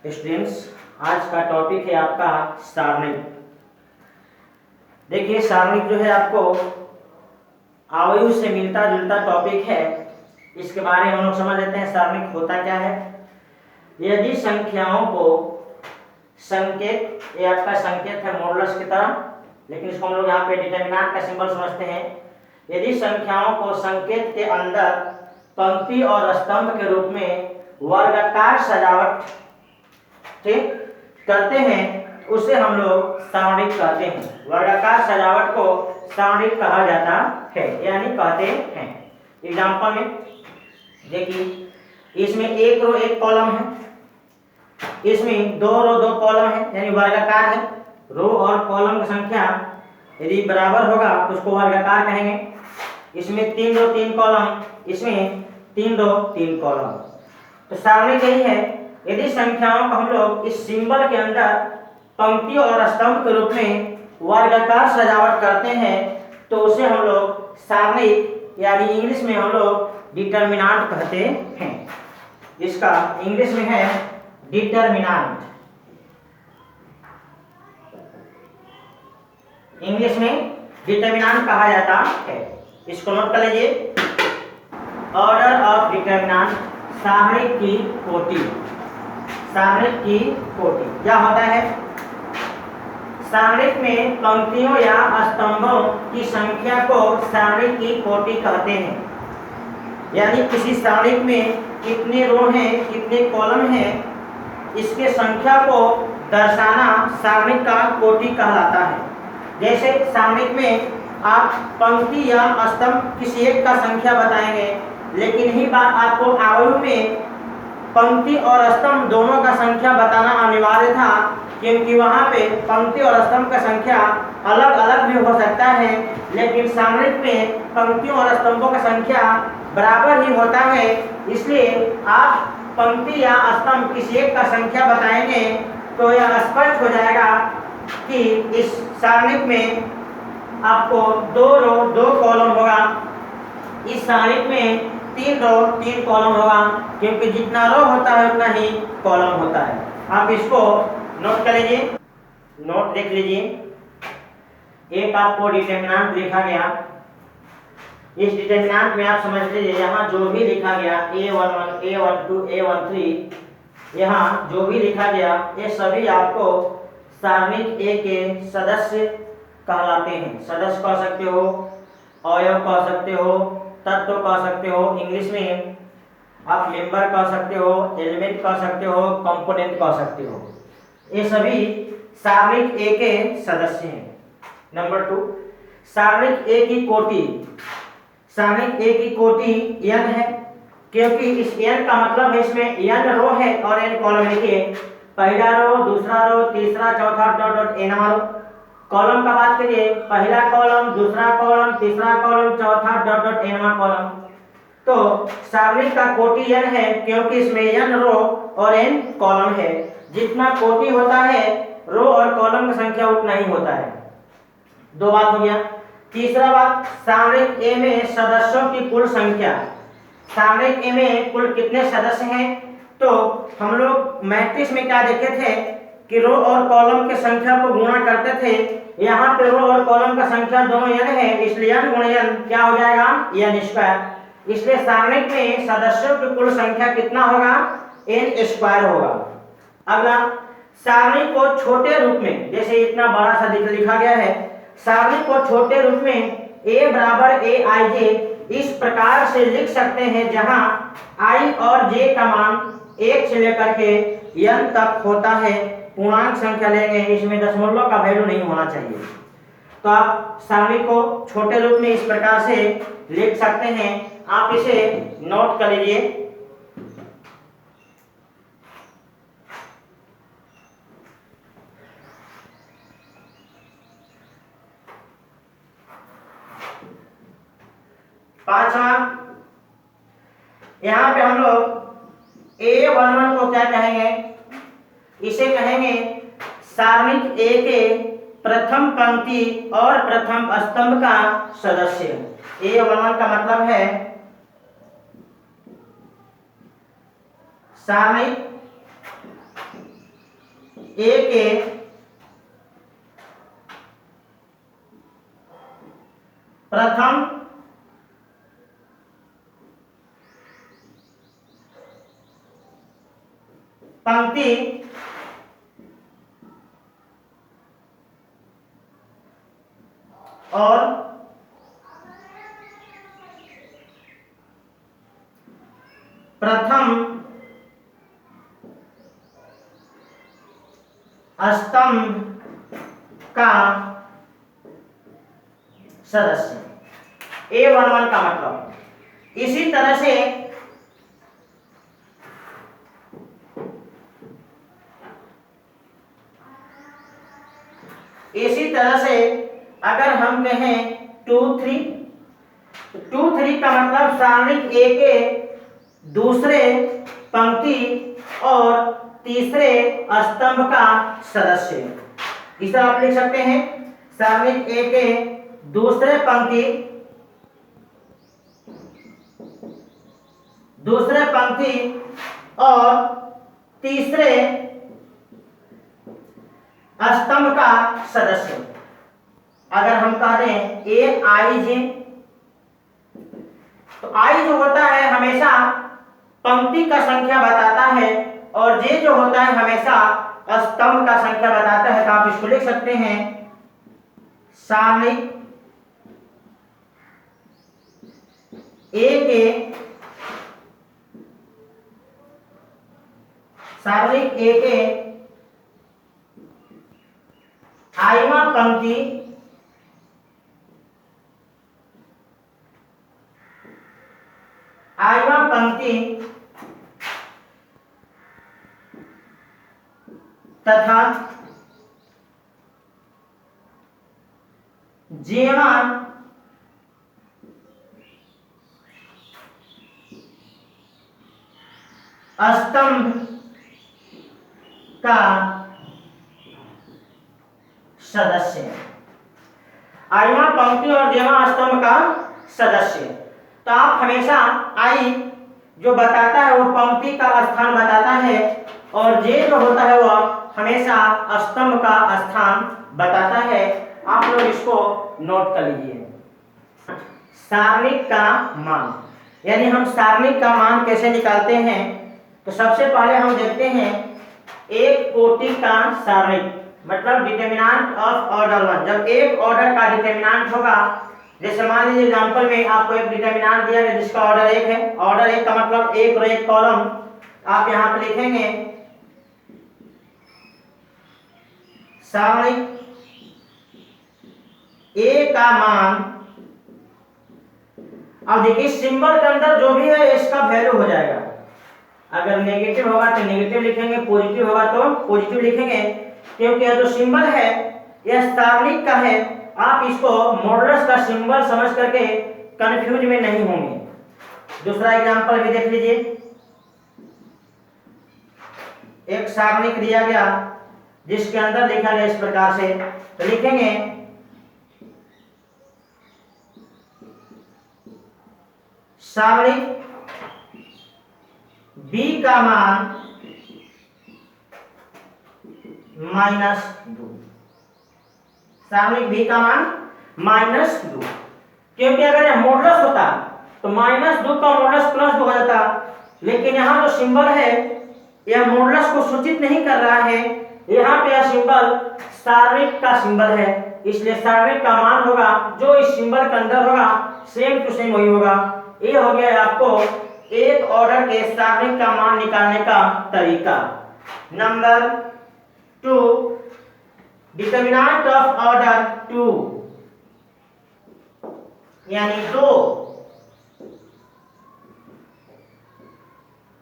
Students, आज का topic है आपका सारणिक। देखिए, सारणिक जो है आपको आयु से मिलता जुलता टॉपिक है। इसके बारे में हम लोग समझ लेते हैं सारणिक होता क्या है। यदि संख्याओं को संकेत, ये आपका संकेत है मॉडुलस की तरह, लेकिन इसको हम लोग यहाँ पे डिटरमिनेंट का सिंबल समझते हैं। यदि संख्याओं को संकेत के अंदर पंक्ति और स्तंभ के रूप में वर्गाकार सजावट ठीक करते हैं, उसे हम लोग सारणिक कहते हैं। वर्गाकार सजावट को सारणिक कहा जाता है, यानी कहते हैं। एग्जाम्पल में देखिए, इसमें एक रो एक कॉलम है, इसमें दो रो दो कॉलम है, यानी वर्गाकार है। रो और कॉलम की संख्या यदि बराबर होगा तो उसको वर्गाकार कहेंगे। इसमें तीन रो तीन कॉलम, इसमें तीन रो तीन कॉलम, तो सारणिक यही है। यदि संख्याओं को हम लोग इस सिंबल के अंदर पंक्ति और स्तंभ के रूप में वर्गाकार सजावट करते हैं तो उसे हम लोग सारणिक, यानी इंग्लिश में हम लोग डिटरमिनेंट कहते हैं। इसका इंग्लिश में है डिटरमिनेंट। इंग्लिश में डिटरमिनेंट कहा जाता है। इसको नोट कर लीजिए। ऑर्डर ऑफ डिटरमिनेंट, सारणिक की कोटि। सारणिक की कोटि क्या होता है? सारणिक में पंक्तियों या स्तंभों की संख्या को सारणिक की कोटि कहते हैं। यानी किसी सारणिक में कितने रो हैं, कितने कॉलम हैं, इसके संख्या को दर्शाना सारणिक का कोटि कहलाता है। जैसे सारणिक में आप पंक्ति या स्तंभ किसी एक का संख्या बताएंगे, लेकिन यही बात आपको आयु में पंक्ति और स्तंभ दोनों का संख्या बताना अनिवार्य था, क्योंकि वहाँ पे पंक्ति और स्तंभ का संख्या अलग अलग भी हो सकता है, लेकिन सारणिक में पंक्तियों और स्तंभों का संख्या बराबर ही होता है। इसलिए आप पंक्ति या स्तंभ किसी एक का संख्या बताएंगे तो यह स्पष्ट हो जाएगा कि इस सारणिक में आपको दो रो दो कॉलम होगा, इस सारणिक में तीन रो तीन कॉलम होगा, क्योंकि जितना रो होता है उतना ही कॉलम होता है। आप इसको नोट कर लीजिए, नोट देख लीजिए। एक आपको डिटरमिनेंट लिखा गया, इस डिटरमिनेंट में आप समझ लीजिए यहाँ जो भी लिखा गया A11, A12, A13, यहाँ जो भी लिखा गया ये सभी आपको सारणिक ए के सदस्य कहलाते हैं। सदस्य कह सकते हो, अवयव कह सकते हो, तत्व कह सकते हो। इंग्लिश में आप मेंबर कह सकते हो, एलिमेंट कह सकते हो, कंपोनेंट कह सकते हो। ये सभी सारणिक ए के सदस्य हैं। नंबर 2, सारणिक ए की कोटि। सारणिक ए की कोटि n है, क्योंकि इस n का मतलब है इसमें n रो है और n कॉलम है। पहला रो, दूसरा रो, तीसरा, चौथा डॉट डॉट n रो। कॉलम का बात करिए, पहला कॉलम, दूसरा कॉलम, तीसरा कॉलम, चौथा डॉट डॉट n कॉलम। तो सारणिक का कोटि n है, क्योंकि इसमें n रो और n कॉलम है। जितना कोटि होता है रो और कॉलम की संख्या उतना ही होता है। दो बात हो गया। तीसरा बात, सारणिक ए में सदस्यों की कुल संख्या। सारणिक ए में कुल कितने सदस्य हैं? तो हम लोग मैट्रिक्स में क्या देखे थे कि रो और कॉलम की संख्या को गुणा करते थे। यहाँ पे रो और कॉलम का संख्या दोनों n है, इसलिए n गुणा n क्या हो जाएगा? n square. इसलिए सारणिक में सदस्यों की कुल संख्या कितना होगा? n स्क्वायर होगा। अगला, सारणिक को छोटे रूप में, जैसे इतना बड़ा सा लिखा गया है, सारणिक को छोटे रूप में a बराबर aij इस प्रकार से लिख सकते हैं, जहां i और j का मान 1 से लेकर के n तक होता है। पूर्णांक संख्या लेंगे, इसमें दशमलव का वैल्यू नहीं होना चाहिए। तो आप सारणिक को छोटे रूप में इस प्रकार से लिख सकते हैं। आप इसे नोट कर लीजिए। पांचवा, यहाँ पे हम लोग A11 को क्या कहेंगे? इसे कहेंगे सारणिक ए के प्रथम पंक्ति और प्रथम स्तंभ का सदस्य। A11 का मतलब है सारणिक ए के प्रथम पंक्ति और प्रथम स्तंभ का सदस्य। A11 का मतलब इसी तरह से अगर हम कहें 2 3 का मतलब सारणिक ए के दूसरे पंक्ति और तीसरे स्तंभ का सदस्य। इसे आप लिख सकते हैं सारणिक ए के दूसरे पंक्ति और तीसरे स्तंभ का सदस्य। अगर हम कह दें ए आई जे, तो आई जो होता है हमेशा पंक्ति का संख्या बताता है और जे जो होता है हमेशा स्तंभ का संख्या बताता है। तो आप इसको लिख सकते हैं सारणिक ए के आईवां पंक्ति तथा जेवां स्तंभ का सदस्य। आईवां पंक्ति और जेवां स्तंभ का सदस्य। तो आप हमेशा आई जो बताता है वो पंक्ति का स्थान बताता है और जे जो होता है वह हमेशा स्तंभ का स्थान बताता है। आप लोग इसको नोट कर लीजिए। सारणिक का मान, यानी हम सारणिक का मान कैसे निकालते हैं, तो सबसे पहले हम देखते हैं एक कोटि का सारणिक मतलब डिटरमिनेंट ऑफ ऑर्डर 1। जब एक ऑर्डर का डिटरमिनेंट होगा, जैसे मान लीजिए एग्जांपल में आपको एक डिटरमिनेंट दिया गया जिसका ऑर्डर 1 है। ऑर्डर 1 का मतलब एक रो एक कॉलम। आप यहां पर लिखेंगे सारणिक ए का मान। अब देखिए सिंबल के अंदर जो भी है इसका वैल्यू हो जाएगा। अगर नेगेटिव होगा तो नेगेटिव लिखेंगे, पॉजिटिव होगा तो पॉजिटिव लिखेंगे, क्योंकि यह जो सिंबल है यह सारणिक का है। आप इसको मॉडुलस का सिंबल समझ करके कंफ्यूज में नहीं होंगे। दूसरा एग्जांपल भी देख लीजिए। एक सारणिक दिया गया जिसके अंदर लिखा गया इस प्रकार से, तो लिखेंगे सारणिक b का मान -2। सारणिक b का मान -2, क्योंकि अगर यह मॉडुलस होता तो -2 का मॉडुलस +2 हो जाता, लेकिन यहाँ जो सिंबल है यह मॉडुलस को सूचित नहीं कर रहा है। यहाँ पे यह सिंबल सारणिक का सिंबल है, इसलिए सारणिक का मान होगा जो इस सिंबल के अंदर होगा सेम टू सेम वही होगा। ये हो गया आपको एक ऑर्डर के सारणिक का मान निकालने का तरीका। नंबर 2, डिटरमिनेंट ऑफ ऑर्डर 2 यानी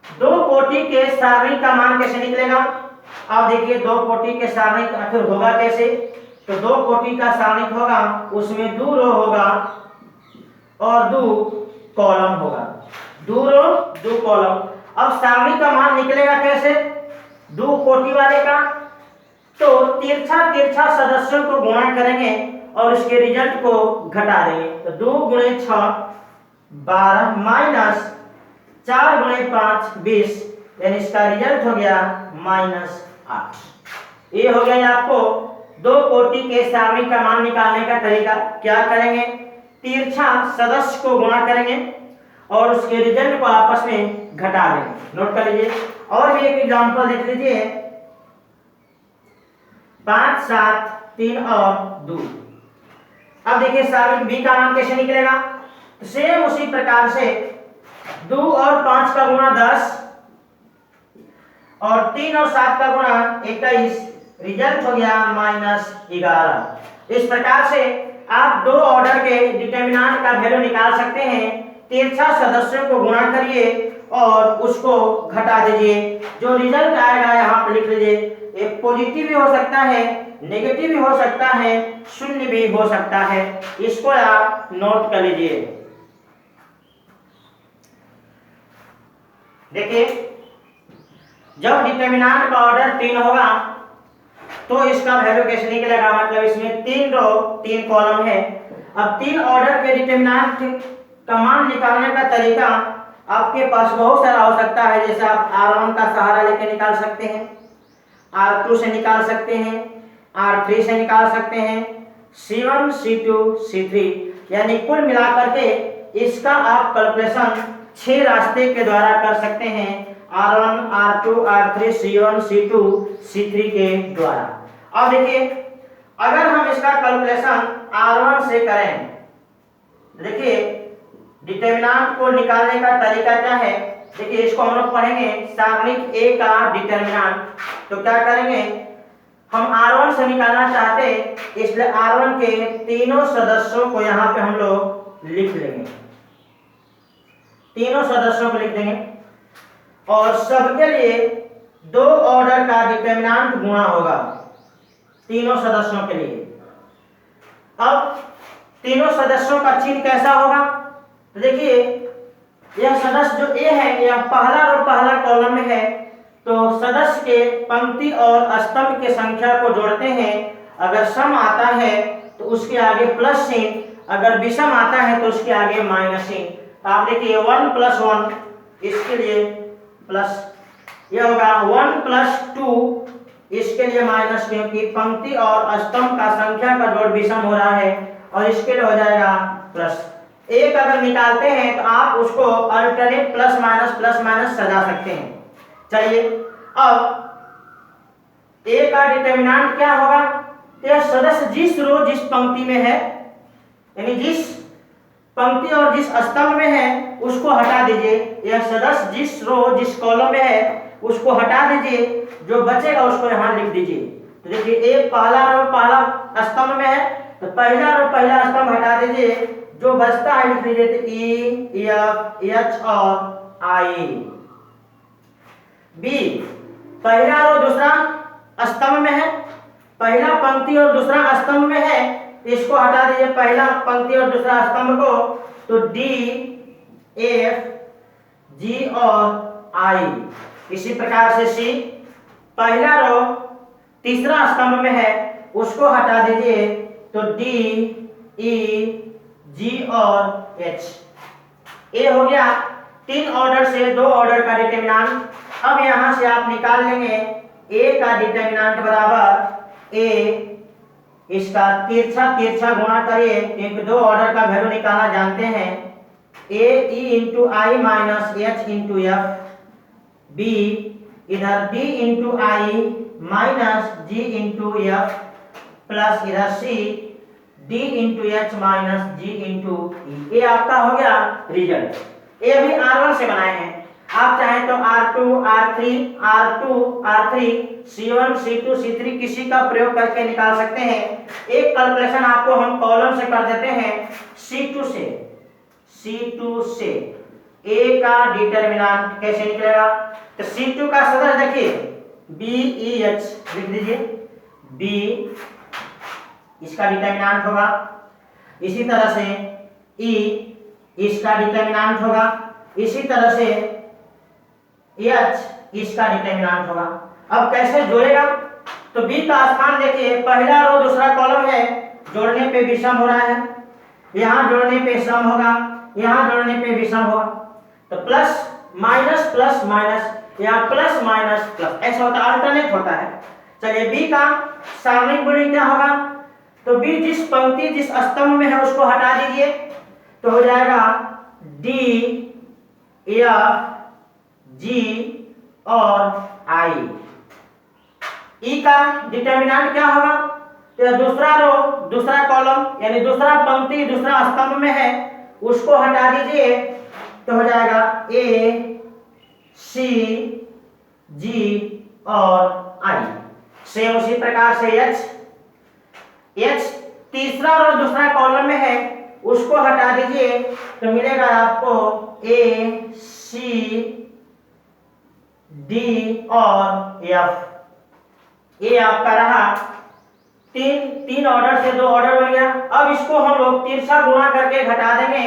दो कोटि के सारणिक का मान कैसे निकलेगा। अब देखिए दो कोटि के सारणिक आखिर होगा कैसे, तो दो कोटि का सारणिक होगा उसमें 2 रो होगा और 2 कॉलम होगा। 2 रो 2 कॉलम। अब सारणिक का मान निकलेगा कैसे 2 कोटि वाले का, तो तिरछा सदस्यों को गुणा करेंगे और उसके रिजल्ट को घटा देंगे। तो 2 × 6 12 -4 × 5 20, यानी इसका रिजल्ट हो गया -8। ये हो गया आपको दो कोटि के सारणी का मान निकालने का तरीका। क्या करेंगे, तिरछा सदस्य को गुणा करेंगे और उसके रिजल्ट को आपस में घटा देंगे। नोट कर लीजिए। और भी एक एग्जांपल देख लीजिए, 5 7 3 और 2। अब देखिए सारणी बी का मान कैसे निकलेगा, तो सेम उसी प्रकार से 2 और 5 का गुणा 10 और 3 और 7 का गुणा 21, रिजल्ट हो गया -11। इस प्रकार से आप दो ऑर्डर के डिटरमिनेंट का वैल्यू निकाल सकते हैं। तिरछा सदस्यों को गुणा करिए और उसको घटा दीजिए, जो रिजल्ट आएगा यहाँ पर लिख लीजिए। एक पॉजिटिव भी हो सकता है, नेगेटिव भी हो सकता है, शून्य भी हो सकता है। इसको आप नोट कर लीजिए। देखिए जब डिटरमिनेंट का ऑर्डर 3 होगा तो इसका वैल्यू कैसे निकलेगा, मतलब इसमें 3 रो 3 कॉलम है। अब 3 ऑर्डर के डिटरमिनेंट का मान निकालने का तरीका आपके पास बहुत सारा हो सकता है। जैसे आप R1 का सहारा लेके निकाल सकते हैं, R2 से निकाल सकते हैं, R3 से निकाल सकते हैं, C1 C2 C3, यानी कुल मिलाकर के इसका आप कैलकुलेशन 6 रास्ते के द्वारा कर सकते हैं। R1 R2 R3 C1 C2 C3 के द्वारा। अब देखिए अगर हम इसका कैलकुलेशन R1 से करें, देखिए डिटरमिनेंट को निकालने का तरीका क्या है। देखिए इसको हम लोग पढ़ेंगे सारणिक ए का डिटरमिनेंट। तो क्या करेंगे, हम R1 से निकालना चाहते हैं, इसलिए R1 के तीनों सदस्यों को यहाँ पे हम लोग लिख लेंगे, तीनों सदस्यों को लिख देंगे और सबके लिए दो ऑर्डर का डिटरमिनेंट गुणा होगा तीनों सदस्यों के लिए। अब तीनों सदस्यों का चिन्ह कैसा होगा, तो देखिए यह सदस्य जो ए है यह पहला रो पहला कॉलम में है, तो सदस्य के पंक्ति और स्तंभ के संख्या को जोड़ते हैं। अगर सम आता है तो उसके आगे प्लस चिन्ह, अगर विषम आता है तो उसके आगे माइनस चिन्ह। आप देखिए 1 + 1, इसके लिए प्लस, यह होगा 1 + 2, इसके लिए माइनस, क्योंकि पंक्ति और स्तंभ का संख्या का जोड़ विषम हो रहा है, और इसके लिए हो जाएगा प्लस। एक अगर निकालते हैं तो आप उसको अल्टरनेट प्लस माइनस सजा सकते हैं। चलिए अब ए का डिटरमिनेंट क्या होगा, तो यह सदस्य जिस रो जिस पंक्ति में है, यानी जिस पंक्ति और जिस स्तंभ में है उसको हटा दीजिए। यह सदस्य जिस रो जिस कॉलम में है उसको हटा दीजिए, जो बचेगा उसको यहाँ लिख दीजिए। तो देखिए ए पहला रो पहला स्तंभ में है, तो पहला रो पहला स्तंभ हटा दीजिए, जो बचता है लिख लीजिए E F H और I। बी पहला रो दूसरा स्तंभ में है, पहला पंक्ति और दूसरा स्तंभ में है, इसको हटा दीजिए पहला पंक्ति और दूसरा स्तंभ को, तो D F G और I। इसी प्रकार से C पहला रो तीसरा स्तंभ में है, उसको हटा दीजिए, तो D E G और H। ए हो गया 3 ऑर्डर से 2 ऑर्डर का डिटरमिनेंट। अब यहां से आप निकाल लेंगे ए का डिटरमिनेंट बराबर ए, इसका तिरछा गुणा करिए, क्योंकि 2 ऑर्डर का वैल्यू निकालना जानते हैं। ए ई × I - H × F, बी इधर D × I - G × F, plus इधर C D × H - G × E। ये आपका हो गया रिजल्ट। ये अभी R1 से बनाए हैं, आप चाहें तो R2 R3 C1 C2 C3 किसी का प्रयोग करके निकाल सकते हैं। एक कैलकुलेशन आपको हम कॉलम से कर देते हैं, C2 से A का डिटरमिनेंट कैसे निकलेगा, तो C2 का सदस्य देखिए BEH लिख दीजिए, B इसका डिटरमिनेंट होगा, इसी तरह से E इसका डिटरमिनेंट होगा, इसी तरह से H इसका डिटरमिनेंट होगा। अब कैसे जोड़ेगा, तो B का स्थान देखिए पहला रो दूसरा कॉलम है, जोड़ने पे विषम हो रहा है, यहाँ जोड़ने पे सम होगा, यहाँ जोड़ने पे विषम होगा, तो प्लस माइनस या प्लस माइनस प्लस, ऐसा होता है, अल्टरनेट होता है। चलिए बी का सारणिक गुणन क्या होगा, तो बी जिस पंक्ति जिस स्तंभ में है उसको हटा दीजिए, तो हो जाएगा डी एफ जी और आई। ई का डिटर्मिनेंट क्या होगा, तो दूसरा रो दूसरा कॉलम यानी दूसरा पंक्ति दूसरा स्तंभ में है उसको हटा दीजिए, तो हो जाएगा ए सी जी और आई। सेम उसी प्रकार से एच तीसरा रो दूसरा कॉलम में है उसको हटा दीजिए, तो मिलेगा आपको ए सी डी और एफ। ये आपका रहा तीन ऑर्डर से 2 ऑर्डर बन गया। अब इसको हम लोग तिरछा गुणा करके घटा देंगे,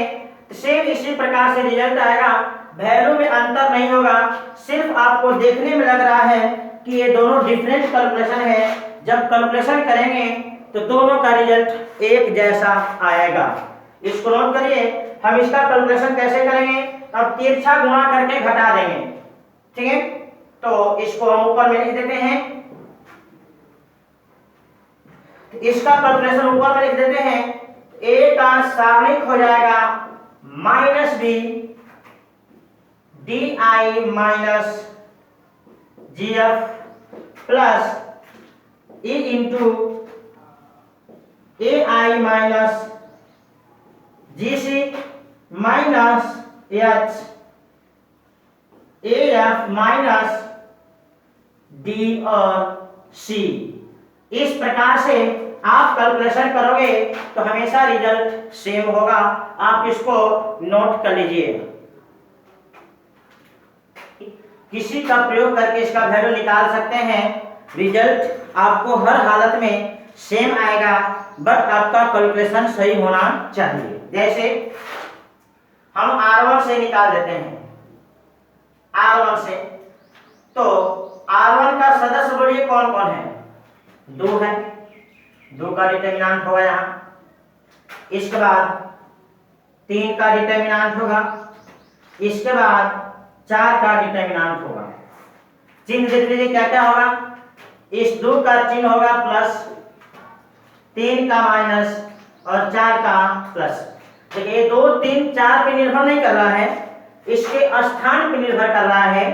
सेम इसी प्रकार से रिजल्ट आएगा। वैल्यू में अंतर नहीं होगा, सिर्फ आपको देखने में लग रहा है कि ये दोनों डिफरेंट कैलकुलेशन है। जब कैलकुलेशन करेंगे तो दोनों का रिजल्ट एक जैसा आएगा। इसको नोट करिए। हम इसका कैलकुलेशन कैसे करेंगे, अब तिरछा गुणा करके घटा देंगे, ठीक है। तो इसको हम ऊपर में लिख देते हैं, इसका कैलकुलेशन ऊपर में लिख देते हैं। ए का सारणिक हो जाएगा minus B D I minus G F plus E into A I minus G C minus H A F minus D और सी। इस प्रकार से आप कैलकुलेशन करोगे तो हमेशा रिजल्ट सेम होगा। आप इसको नोट कर लीजिए। किसी का प्रयोग करके इसका वैल्यू निकाल सकते हैं। रिजल्ट आपको हर हालत में सेम आएगा, बट आपका कैलकुलेशन सही होना चाहिए। जैसे हम R1 से निकाल देते हैं, R1 से, तो R1 का सदस्य बोलिए कौन कौन है, 2 है, 2 का डिटर्मिनेंट होगा यहाँ। इसके बाद 3 का डिटर्मिनेंट होगा, इसके बाद 4 का डिटर्मिनेंट होगा। चिन्ह देख लीजिए क्या क्या होगा। इस 2 का चिन्ह होगा प्लस, 3 का माइनस और 4 का प्लस। देखिए 2, 3, 4 पे निर्भर नहीं कर रहा है, इसके स्थान पे निर्भर कर रहा है।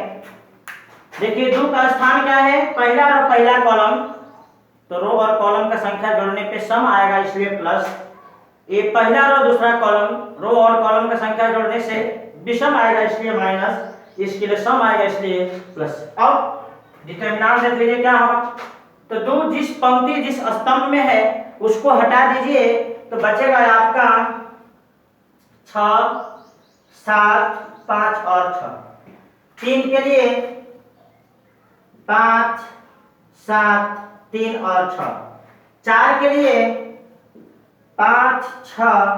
देखिए 2 का स्थान क्या है, पहला और पहला कॉलम, तो रो और कॉलम का संख्या जोड़ने पे सम आएगा इसलिए प्लस। ये पहला रो दूसरा कॉलम, रो और कॉलम का संख्या जोड़ने से विषम आएगा इसलिए माइनस, इसके लिए सम आएगा इसलिए प्लस। अब डिटर्मिनेंट देख लीजिए क्या होगा, तो 2 जिस पंक्ति जिस स्तंभ में है उसको हटा दीजिए, तो बचेगा आपका 6, 7, 5 और 6। 3 के लिए 5, 7, 3 और 6। 4 के लिए 5, 6,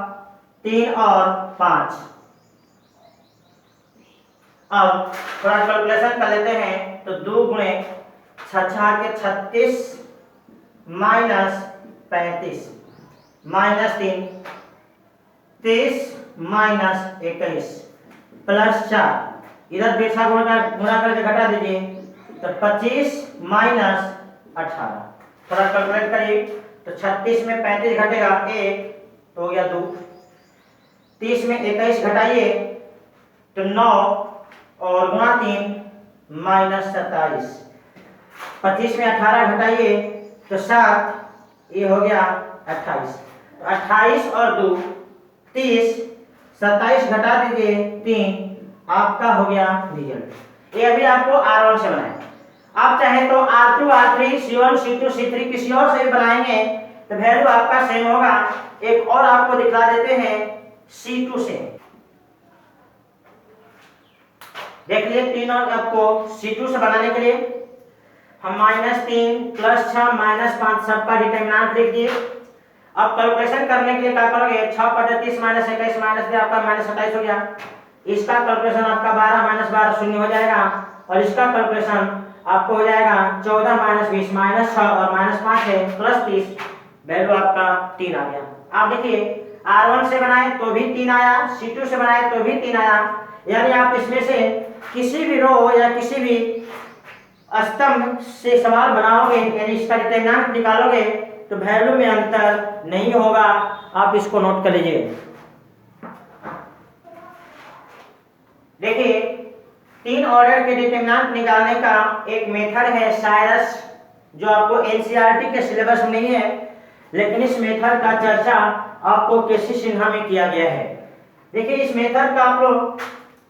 3 और 5। अब थोड़ा कैलकुलेशन कर लेते हैं, तो 2 गुणे 6 के 36 माइनस 35 माइनस 3 30 माइनस 21 प्लस 4। इधर बेसा गुणा करके घटा दीजिए, तो 25 माइनस 18। थोड़ा कैलकुलेट करिए, तो 36 में 35 घटेगा 1, तो हो गया 2। 30 में 21 घटाइए तो 9 और गुणा 3 माइनस 27। 25 में 18 घटाइए तो 7, ये हो गया 28। तो 28 और 2 30, 27 घटा दीजिए 3, आपका हो गया रिजल्ट। ये अभी आपको R1 से बनाए। आप चाहे तो R2, R3, C1, C2, C3 किसी और से भी बनाएंगे तो वैल्यू आपका सेम होगा। एक और आपको दिखा देते हैं C2 से। देख लीजिए तीनों आपको C2 से बनाने के लिए हम -3 + 6 -5 सबका डिटर्मिनेंट लिख दिए। अब कैलकुलेशन करने के लिए क्या करोगे, 6 × 30 -21 -2 आपका -27 हो गया। इसका कैलकुलेशन आपका 12 - 12 0 हो जाएगा, और इसका कैलकुलेशन आपको हो जाएगा 14 - 20 -6 और -5 है प्लस 30, वैल्यू आपका 3 आ गया। आप देखिए R1 से बनाए तो भी 3 आया, C2 से बनाए तो भी 3 आया। यानी आप इसमें से किसी भी रो या किसी भी स्तंभ से सवाल बनाओगे यानी इसका डिटरमिनेंट निकालोगे तो वैल्यू में अंतर नहीं होगा। आप इसको नोट कर लीजिए। देखिए 3 ऑर्डर के डिटरमिनेंट निकालने का एक मेथड है साइरस, जो आपको एनसीईआरटी के सिलेबस में नहीं है, लेकिन इस मेथड का चर्चा आपको केसी सिन्हा में किया गया है। देखिए इस मेथड का आप लोग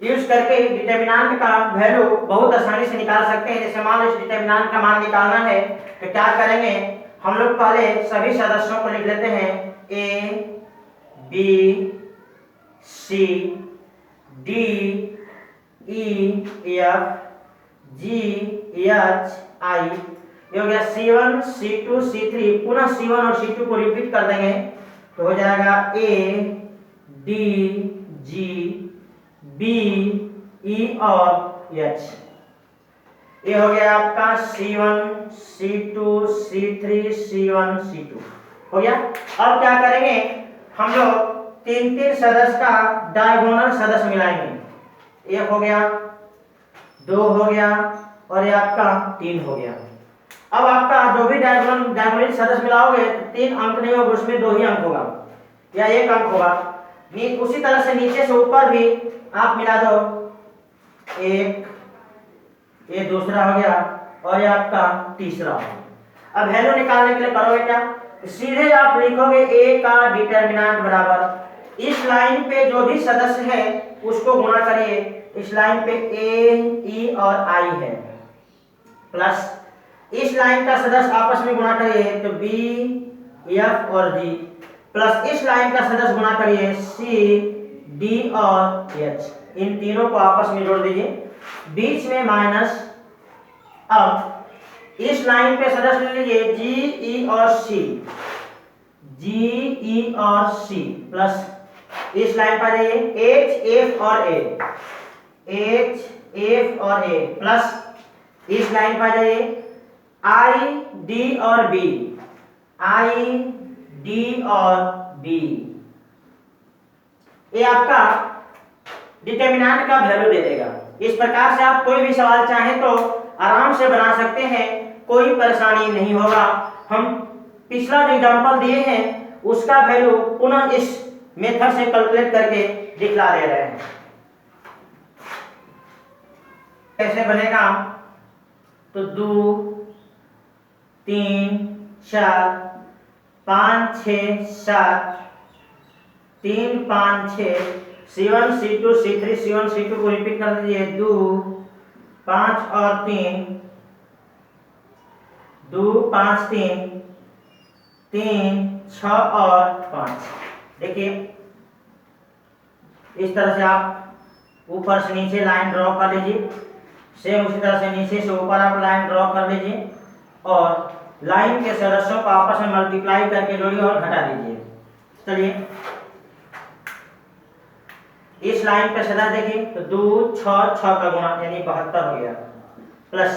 यूज करके डिटरमिनेंट का वैल्यू बहुत आसानी से निकाल सकते हैं। जैसे मान लो इस डिटरमिनेंट का मान निकालना है तो क्या करेंगे, हम लोग पहले सभी सदस्यों को लिख लेते हैं A B C D E F G H I, ये हो गया C1 C2 C3। पुनः C1 और C2 को रिपीट कर देंगे तो हो जाएगा A D G B E और एच। ये हो गया आपका C1 C2 C3 C1 C2 हो गया। अब क्या करेंगे, हम लोग 3 सदस्य का डायगोनल सदस्य मिलाएंगे। 1 हो गया, 2 हो गया और ये आपका 3 हो गया। अब आपका जो भी डायगोनल सदस्य मिलाओगे तो 3 अंक नहीं होगा, उसमें 2 ही अंक होगा या 1 अंक होगा। उसी तरह से नीचे से ऊपर भी आप मिला दो, 1, ये दूसरा हो गया और ये आपका तीसरा हो गया। अब वैल्यू निकालने के लिए करोगे क्या, सीधे आप लिखोगे ए का डिटरमिनेंट बराबर इस लाइन पे जो भी सदस्य है उसको गुणा करिए। इस लाइन पे ए ई और आई है, प्लस इस लाइन का सदस्य आपस में गुणा करिए तो बी एफ और जी, प्लस इस लाइन का सदस्य गुणा करिए सी डी और एच। इन तीनों को आपस में जोड़ दीजिए, बीच में माइनस। अब इस लाइन पे सदस्य ले लीजिए जी ई और सी, जी ई और सी, प्लस इस लाइन पर जाइए एच एफ और ए, एच एफ और ए, प्लस इस लाइन पर जाइए आई डी और बी, आई डी और बी। ये आपका डिटरमिनेंट का वैल्यू दे देगा। इस प्रकार से आप कोई भी सवाल चाहें तो आराम से बना सकते हैं, कोई परेशानी नहीं होगा। हम पिछला जो एग्जांपल दिए हैं उसका वैल्यू पुनः इस मेथड से कैलकुलेट करके दिखला दे रहे हैं। कैसे बनेगा, तो 2 3 4 5 6 7 3 5 6 C1 C2 C3 C1 C2 को रिपीट कर दीजिए। 2 5 और 3, 2 5 3 3 6 और 5। देखिए इस तरह से आप ऊपर से नीचे लाइन ड्रॉ कर लीजिए। सेम उसी तरह से नीचे से ऊपर आप लाइन ड्रॉ कर लीजिए और लाइन के सदस्यों को आपस में मल्टीप्लाई करके जोड़िए और घटा दीजिए। चलिए इस लाइन पे सदस्य देखिए तो 2 6 6 का गुणा यानी 72 हो गया, प्लस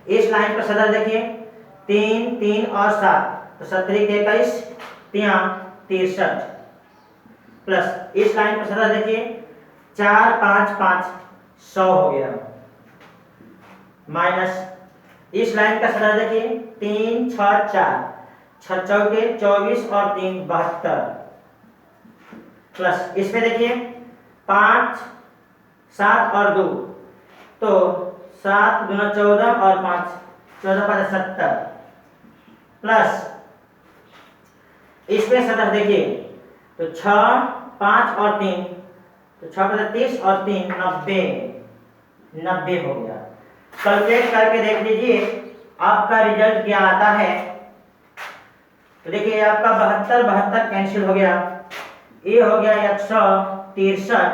इस लाइन पे सदस्य देखिए 3 3 और 7 तो 17 के 21 63, प्लस इस लाइन पे सदस्य देखिए 4 5 5 100 हो गया, माइनस इस लाइन का सदस्य देखिए 3 6 4 6 चौके 24 और 3 72, प्लस इसमें देखिए 5 7 और 2 तो 7 दूना 14 और 5 14 5 70, प्लस इसमें सदस्य देखिए तो 6 5 और 3 तो 6 30 और 3 90 हो गया। कैलकुलेट करके देख लीजिए आपका रिजल्ट क्या आता है। तो देखिए आपका 72 72 कैंसिल हो गया, ये हो गया 163,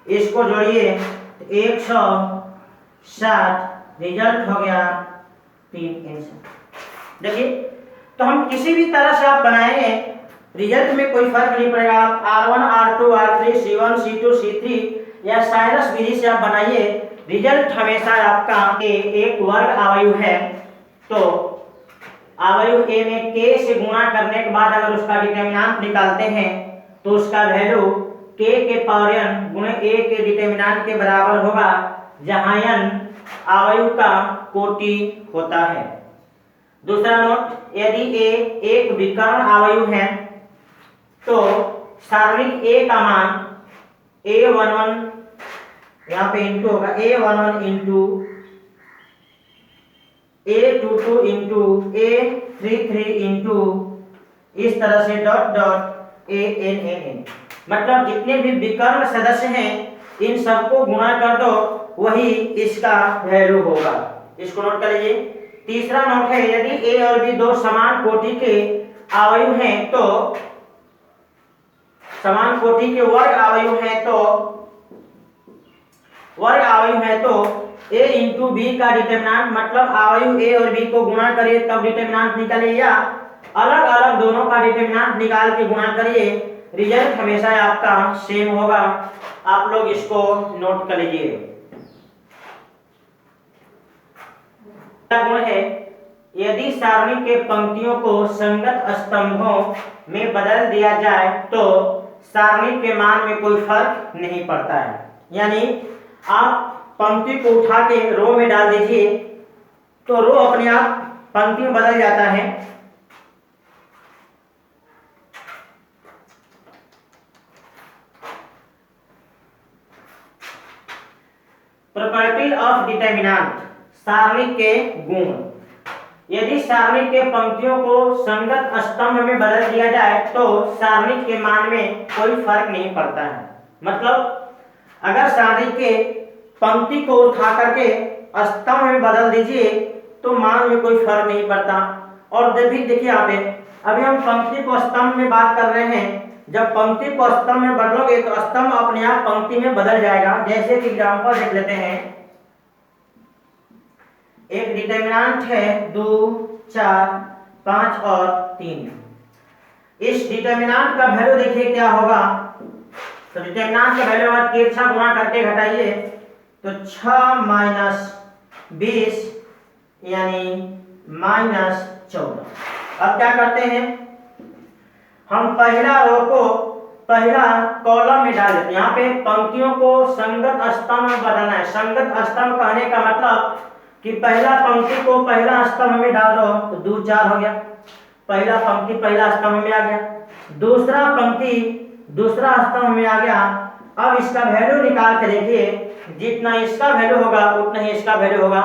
इसको जोड़िए तो 160, रिजल्ट हो गया 3 आंसर। देखिए तो हम किसी भी तरह से आप बनाएंगे रिजल्ट में कोई फर्क नहीं पड़ेगा। आप R1 R2 R3 C1 C2 C3 या साइरस विधि से आप बनाइए, रिजल्ट हमेशा आपका एक वर्ग आयु है तो आयु ए में k से गुणा करने के बाद अगर उसका डिटरमिनेंट निकालते हैं तो उसका वैल्यू k के पावर n गुणे a के डिटरमिनेंट के बराबर होगा, जहां n आयु का कोटि होता है। दूसरा नोट, यदि ए एक विकर्ण आयु है तो सारणिक ए का मान A11 यहाँ पे इंटू होगा A11 into A22 into A33 into इस तरह से डॉट डॉट ANNN, मतलब जितने भी विकर्ण सदस्य हैं इन सबको गुणा कर दो, वही इसका वैल्यू होगा। इसको नोट कर लीजिए। तीसरा नोट है, यदि ए और बी दो समान कोटि के आयु हैं तो समान कोटि के वर्ग आयु है तो a इंटू बी का डिटरमिनेंट, मतलब आयु ए और बी को गुणा करिए तब डिटरमिनेंट निकालिए, या अलग अलग दोनों का डिटरमिनेंट निकाल के गुणा करिए, रिजल्ट हमेशा आपका सेम होगा। आप लोग इसको नोट कर लीजिए। गुण है, यदि सारणी के पंक्तियों को संगत स्तंभों में बदल दिया जाए तो सारणी के मान में कोई फर्क नहीं पड़ता है। यानी आप पंक्ति को उठा के रो में डाल दीजिए तो रो अपने आप पंक्ति में बदल जाता है। प्रॉपर्टी ऑफ डिटरमिनेंट, सारणी के गुण। यदि सारणी के पंक्तियों को संगत स्तंभ में बदल दिया जाए तो सारणी के मान में कोई फर्क नहीं पड़ता है। मतलब अगर सारणी के पंक्ति को उठा करके स्तंभ में बदल दीजिए तो मान में कोई फर्क नहीं पड़ता। और देखिए आप, अभी हम पंक्ति को स्तंभ में बात कर रहे हैं, जब पंक्ति को स्तंभ में बदलोगे तो स्तंभ अपने आप पंक्ति में बदल जाएगा। जैसे कि एग्जांपल देख लेते हैं, एक डिटरमिनेंट है 2, 4, 5 और 3। इस डिटरमिनेंट का वैल्यू देखिए क्या होगा। तो डिटरमिनेंट का वैल्यू अगर तिरछा गुणा करके घटाइए तो 6 माइनस 20 यानी -14। अब क्या करते हैं, हम पहला रो को पहला कॉलम में डाल देते हैं। यहाँ पे पंक्तियों को संगत स्तंभ में बदलना है। संगत स्तंभ कहने का मतलब कि पहला पंक्ति को पहला स्तंभ में डाल दो तो 2, 4 हो गया, पहला पंक्ति पहला स्तंभ में आ गया, दूसरा पंक्ति दूसरा स्तंभ में आ गया। अब इसका वैल्यू निकाल के देखिए, जितना इसका वैल्यू होगा उतना ही इसका वैल्यू होगा।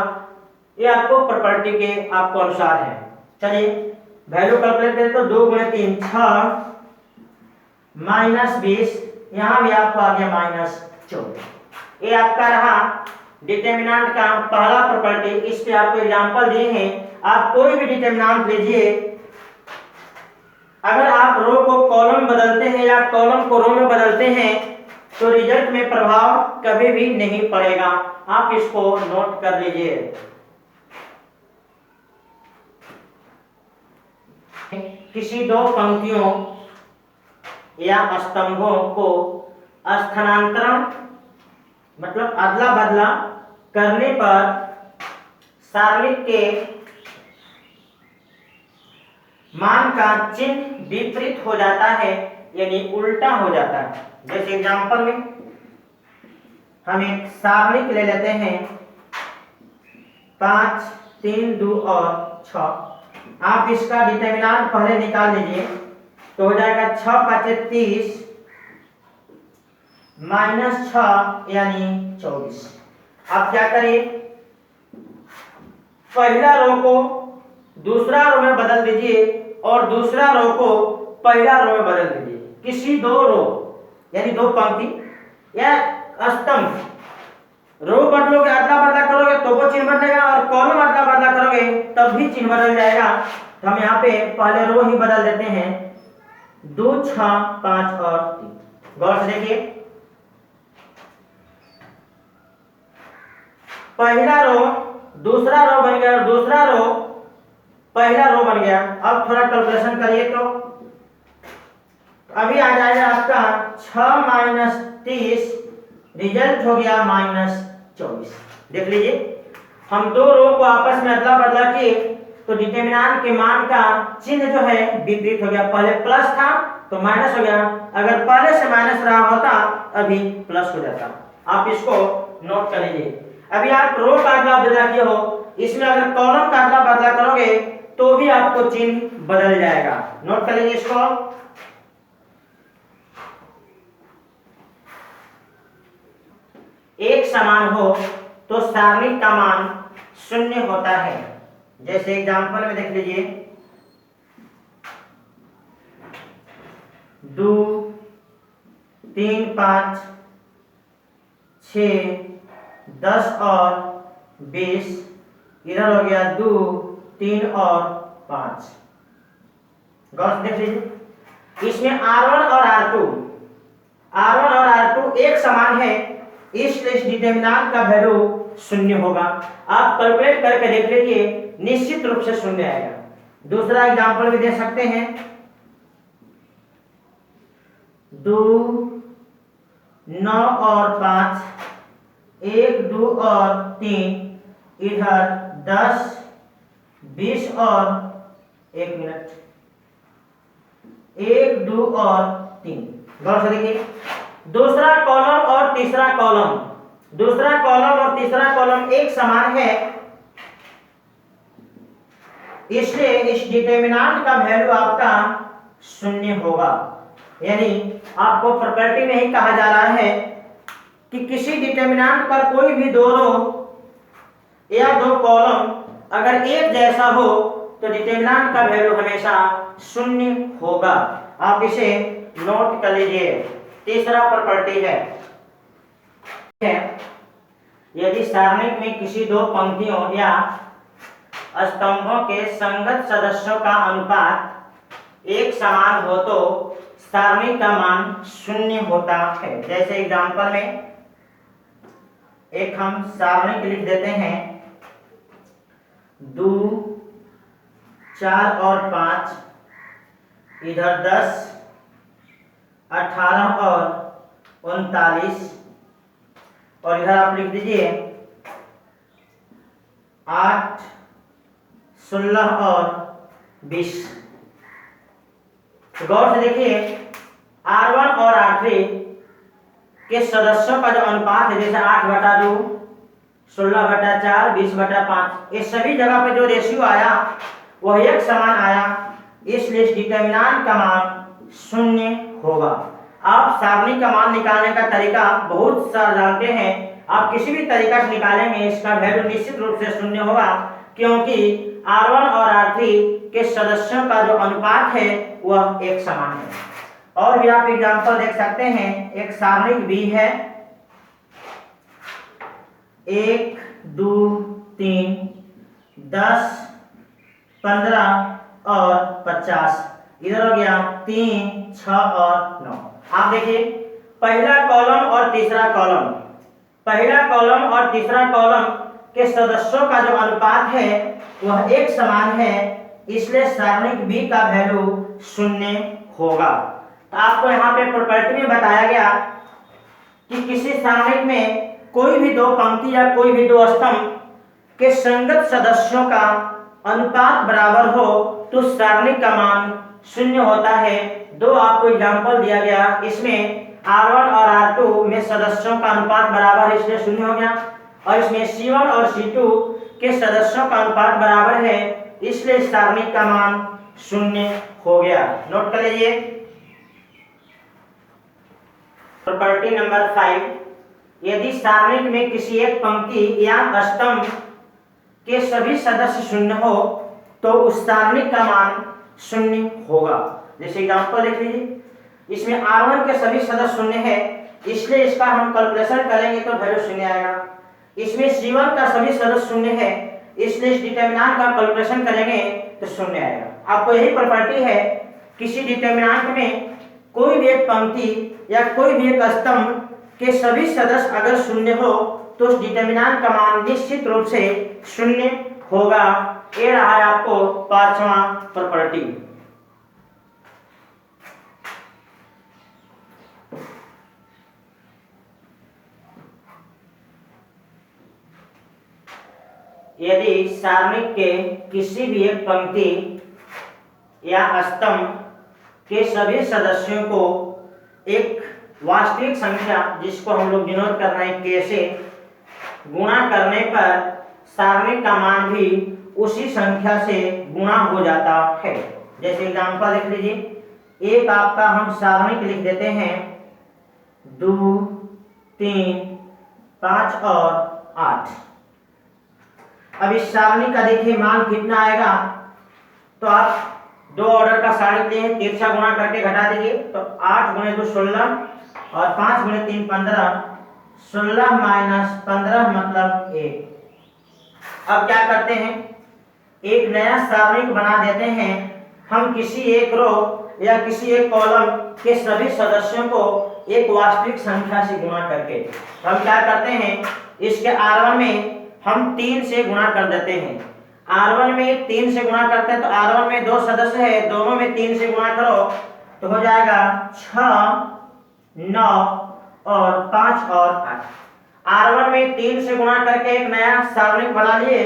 ये आपको प्रॉपर्टी के आपको अनुसार है। चलिए वैल्यू कैलकुलेट करें तो 2 × 3 6 -20, यहाँ भी आपको आ गया -14। ये आपका रहा डिटरमिनेंट का पहला प्रॉपर्टी। इस पे आपको एग्जांपल दिए हैं, आप कोई भी डिटरमिनेंट लीजिए, अगर आप रो को कॉलम बदलते हैं या कॉलम को रो में बदलते हैं तो रिजल्ट में प्रभाव कभी भी नहीं पड़ेगा। आप इसको नोट कर लीजिए। किसी दो पंक्तियों या स्तंभों को स्थानांतरण मतलब अदला बदला करने पर सारणी के मान का चिन्ह विपरीत हो जाता है, यानी उल्टा हो जाता है। जैसे एग्जांपल में हम एक सारणी ले लेते हैं 5, 3, 2 और 6। आप इसका डिटरमिनेंट पहले निकाल लीजिए तो हो जाएगा 6 × 5 = 30 -6 यानी 24। आप क्या करिए, पहला रो को दूसरा रो में बदल दीजिए और दूसरा रो को पहला रो में बदल दीजिए। किसी दो रो यानी दो पंक्ति या स्तंभ, रो बदलोगे अदला बदला करोगे तो वो चिन्ह बदलेगा, और कॉलम अदला बदला करोगे तब भी चिन्ह बदल जाएगा। तो हम यहाँ पे पहले रो ही बदल देते हैं 2, 6, 5 और 3। गौर से देखिए, पहला रो दूसरा रो बन गया और दूसरा रो पहला रो बन गया। अब थोड़ा कैलकुलेशन करिए तो अभी आ जाएगा आपका 6 - 30, रिजल्ट हो गया -24। देख लीजिए, हम दो रो को आपस में अदला बदला किए तो डिटरमिनेंट के मान का चिन्ह जो है विपरीत हो गया। पहले प्लस था तो माइनस हो गया, अगर पहले से माइनस रहा होता अभी प्लस हो जाता। आप इसको नोट कर लीजिए। अभी आप रो का अदला बदला किए हो इसमें अगर कॉलम का अदला बदला करोगे तो भी आपको चिन्ह बदल जाएगा। नोट कर लीजिए इसको। एक समान हो तो सारणी का मान शून्य होता है। जैसे एग्जांपल में देख लीजिए 2 3 5 6 10 और 20, इधर हो गया 2 3 और 5। गौर से देख लीजिए, इसमें R1 और R2 एक समान है, इसलिए इस डिटरमिनेंट का वैल्यू शून्य होगा। आप कैलकुलेट करके देख लीजिए, निश्चित रूप से शून्य आएगा। दूसरा एग्जांपल भी दे सकते हैं 2 9 और 5, 1 2 और 3, इधर 10 20 और 1 मिनट 1 2 और 3। गौर से देखिए, दूसरा कॉलम और तीसरा कॉलम एक समान है, इसलिए इस डिटरमिनेंट का वैल्यू आपका शून्य होगा। यानी आपको प्रॉपर्टी में ही कहा जा रहा है कि किसी डिटरमिनेंट पर कोई भी दो रो या दो कॉलम अगर एक जैसा हो तो डिटरमिनेंट का वैल्यू हमेशा शून्य होगा। आप इसे नोट कर लीजिए। तीसरा प्रॉपर्टी है, यदि सारणी में किसी दो पंक्तियों या स्तंभों के संगत सदस्यों का अनुपात एक समान हो तो सारणी का मान शून्य होता है। जैसे एग्जांपल में एक हम सारणी लिख देते हैं 2 4 और 5, इधर 10 18 और 39, और इधर आप लिख दीजिए 8 16 और 20। गौर से देखिए, R1 और R3 के सदस्यों का जो अनुपात है, जैसे 8/2, 16/4, 20/5, ये सभी जगह पे जो रेशियो आया वह एक समान आया, इसलिए इस डिटरमिनेंट का मान शून्य होगा। आप सारणी का मान निकालने का तरीका बहुत सारा जानते हैं, आप किसी भी तरीका से निकालेंगे इसका वैल्यू निश्चित रूप से शून्य होगा, क्योंकि R1 और R3 के सदस्यों का जो अनुपात है वह एक समान है। और भी आप एग्जांपल देख सकते हैं, एक सारणी भी है 1 2 3 10 15 और 50, इधर हो गया 3 6 और 9। आप देखिए, पहला कॉलम और तीसरा कॉलम के सदस्यों का जो अनुपात है वह एक समान है, इसलिए सारणी बी का वैल्यू शून्य होगा। तो आपको यहाँ पे प्रॉपर्टी में बताया गया कि किसी सारणी में कोई भी दो पंक्ति या कोई भी दो स्तंभ के संगत सदस्यों का अनुपात बराबर हो तो सारणी का मान शून्य होता है। दो आपको एग्जांपल दिया गया, इसमें R1 और R2 में सदस्यों का अनुपात बराबर है, इसलिए शून्य हो गया, और इसमें C1 और C2 के सदस्यों का अनुपात बराबर है, इसलिए सारणी का मान शून्य हो गया। नोट कर लीजिए। प्रॉपर्टी नंबर 5, यदि सारणी में किसी एक पंक्ति या स्तंभ के सभी सदस्य शून्य हो तो उस सारणी का मान शून्य होगा। जैसे एग्जांपल लिख लीजिए, इसमें R1 के सभी सदस्य शून्य है, इसलिए इसका हम कैलकुलेशन करेंगे तो वैल्यू शून्य आएगा। इसमें C1 का सभी सदस्य शून्य है, इसलिए इस डिटरमिनेंट का कैलकुलेशन करेंगे तो शून्य आएगा। आपको यही प्रॉपर्टी है, किसी डिटरमिनेंट में कोई भी एक पंक्ति या कोई भी एक स्तंभ के सभी सदस्य अगर शून्य हो तो उस डिटरमिनेंट का मान निश्चित रूप से शून्य होगा। ये रहा है आपको पांचवा प्रॉपर्टी। यदि सारणी के किसी भी एक पंक्ति या स्तंभ के सभी सदस्यों को एक वास्तविक संख्या, जिसको हम लोग डिनोट कर रहे हैं K से, गुणा करने पर सारणिक का मान भी उसी संख्या से गुणा हो जाता है। जैसे एग्जांपल देख लीजिए, एक आपका हम सारणिक लिख देते हैं 2, 3, 5 और 8। अब इस सारणी का देखिए मान कितना आएगा, तो आप 2 ऑर्डर का सारणिक लिए हैं, तिरछा गुणा करके घटा दीजिए, तो 8 गुणे 2 16 और 5 गुणे 3 15, 16 माइनस 15 मतलब 1। अब क्या करते हैं, एक नया सारणिक बना देते हैं। हम किसी एक रो या किसी एक कॉलम के सभी सदस्यों को एक वास्तविक संख्या से गुणा करके हम क्या करते हैं, इसके R1 में हम 3 से गुणा कर देते हैं। R1 में 3 से गुणा करते हैं तो R1 में 2 सदस्य है, दोनों में 3 से गुणा करो तो हो जाएगा 6, 9 और 5 और 8। R1 में 3 से गुणा करके एक नया सारणिक बना लिए।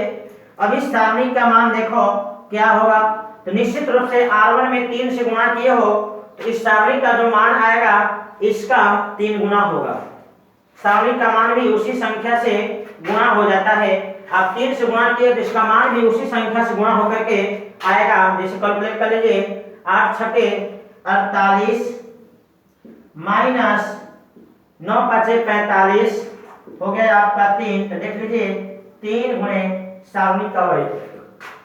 अब इस सारणिक का मान देखो क्या होगा, तो निश्चित रूप से R1 में 3 से गुणा किए हो तो इस सारणिक का जो मान आएगा इसका 3 गुना होगा। सारणिक का मान भी उसी संख्या से गुणा हो जाता है। आप 3 से गुणा किए तो इसका मान भी उसी संख्या से गुणा होकर के आएगा। जैसे कैलकुलेट कर लीजिए, 8 छके 48 माइनस 9 पचे 45 हो गया आपका 3। तो देख लीजिए 3 गुणे सारणिक का वही,